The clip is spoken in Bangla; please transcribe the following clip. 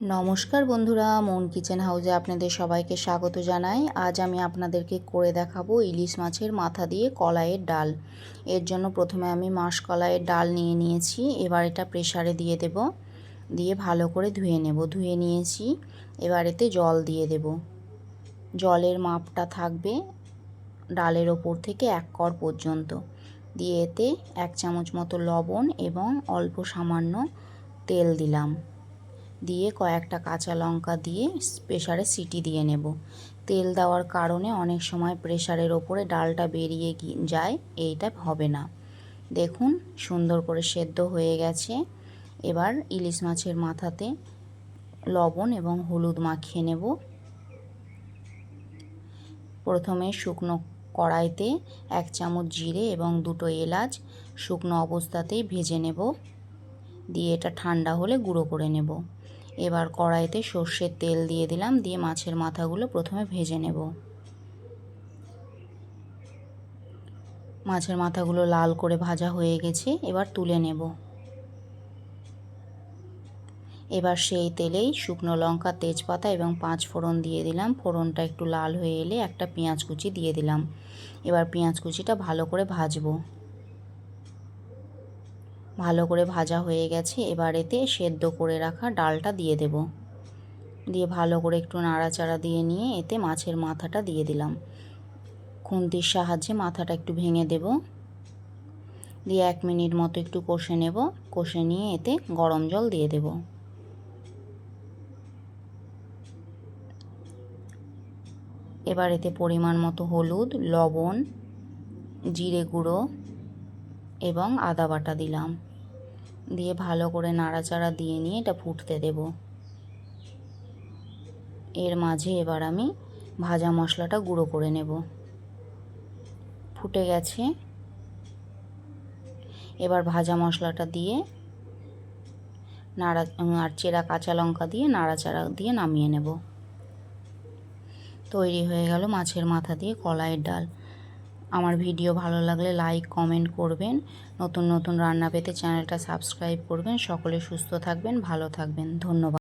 নমস্কার বন্ধুরা, মন কিচেন হাউসে আপনাদের সবাইকে স্বাগত জানাই। আজ আমি আপনাদেরকে করে দেখাবো ইলিশ মাছের মাথা দিয়ে কলাইয়ের ডাল। এর জন্য প্রথমে আমি মাসকলাইয়ের ডাল নিয়ে নিয়েছি। এবার এটা প্রেসারে দিয়ে দেব, দিয়ে ভালো করে ধুয়ে নেব। ধুয়ে নিয়েছি, এবার এতে জল দিয়ে দেব। জলের মাপটা থাকবে ডালের ওপর থেকে 1 কড় পর্যন্ত। দিয়ে এতে 1 চামচ মতো লবণ এবং অল্প সামান্য তেল দিলাম। দিয়ে কয়েকটা কাঁচা লঙ্কা দিয়ে প্রেসারে সিটি দিয়ে নেব। তেল দেওয়ার কারণে অনেক সময় প্রেসারের ওপরে ডালটা বেরিয়ে যায়, এইটা হবে না। দেখুন সুন্দর করে সেদ্ধ হয়ে গেছে। এবার ইলিশ মাছের মাথাতে লবণ এবং হলুদ মাখিয়ে নেব। প্রথমে শুকনো কড়াইতে 1 চামচ জিরে এবং 2টো এলাচ শুকনো অবস্থাতেই ভেজে নেব। দিয়ে এটা ঠান্ডা হলে গুঁড়ো করে নেব। এবার কড়াইতে সর্ষের তেল দিয়ে দিলাম, দিয়ে মাছের মাথাগুলো প্রথমে ভেজে নেব। মাছের মাথাগুলো লাল করে ভাজা হয়ে গেছে, এবার তুলে নেব। এবার সেই তেলেই শুকনো লঙ্কা, তেজপাতা এবং 5 ফোড়ন দিয়ে দিলাম। ফোড়নটা একটু লাল হয়ে এলে একটা পেঁয়াজ কুচি দিয়ে দিলাম। এবার পেঁয়াজ কুচিটা ভালো করে ভাজবো। ভালো করে ভাজা হয়ে গেছে, এবার এতে সেদ্ধ করে রাখা ডালটা দিয়ে দেব। দিয়ে ভালো করে একটু নাড়াচাড়া দিয়ে নিয়ে এতে মাছের মাথাটা দিয়ে দিলাম। খুন্তির সাহায্যে মাথাটা একটু ভেঙে দেব। দিয়ে 1 মিনিট মতো একটু কষে নেব। কষে নিয়ে এতে গরম জল দিয়ে দেব। এবার এতে পরিমাণ মতো হলুদ, লবণ, জিরে গুঁড়ো এবং আদা বাটা দিলাম। দিয়ে ভালো করে নাড়াচাড়া দিয়ে নিয়ে এটা ফুটতে দেব। এর মাঝে এবার আমি ভাজা মশলাটা গুঁড়ো করে নেব। ফুটে গেছে, এবার ভাজা মশলাটা দিয়ে আর চেরা কাঁচা লঙ্কা দিয়ে নাড়াচাড়া দিয়ে নামিয়ে নেব। তৈরি হয়ে গেল মাছের মাথা দিয়ে কলাইয়ের ডাল। আমার ভিডিও ভালো লাগলে লাইক কমেন্ট করবেন। নতুন নতুন রান্না পেতে চ্যানেলটা সাবস্ক্রাইব করবেন। সকলে সুস্থ থাকবেন, ভালো থাকবেন। ধন্যবাদ।